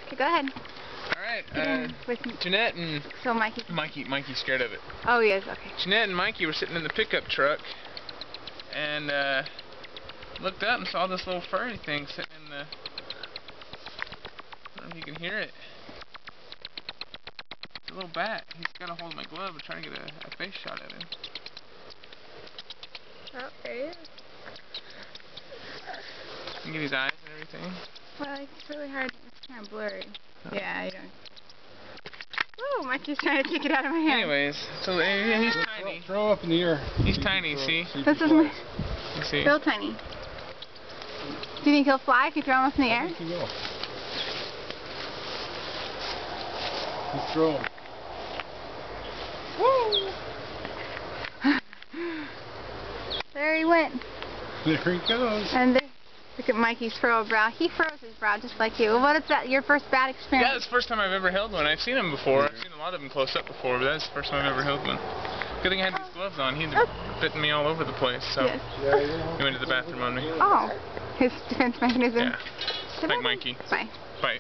Okay, go ahead. Alright, Jeanette and So Mikey. Mikey's scared of it. Oh, he is, okay. Jeanette and Mikey were sitting in the pickup truck and looked up and saw this little furry thing sitting in the... I don't know if you can hear it. It's a little bat. He's got a hold of my glove and trying to get a face shot at him. Oh, there he is. You can get his eyes and everything. Well, it's really hard. It's kind of blurry. Yeah, you don't... Oh, Mikey's trying to kick it out of my hand. Anyways, so yeah, he's tiny. Throw up in the air. He's tiny, see? This is my... You see? Real tiny. Do you think he'll fly if you throw him up in the air? I think he will. You throw him. Woo! There he went. There he goes. And there, look at Mikey's furrowed brow. He furrows his brow just like you. What is that? Your first bad experience? Yeah, it's the first time I've ever held one. I've seen them before. I've seen a lot of them close up before, but that's the first time I've ever held one. Good thing I had these gloves on. He'd bitten me all over the place, so yes. He went to the bathroom on me. Oh, his defense mechanism. Yeah. Like Mikey. Bye. Bye.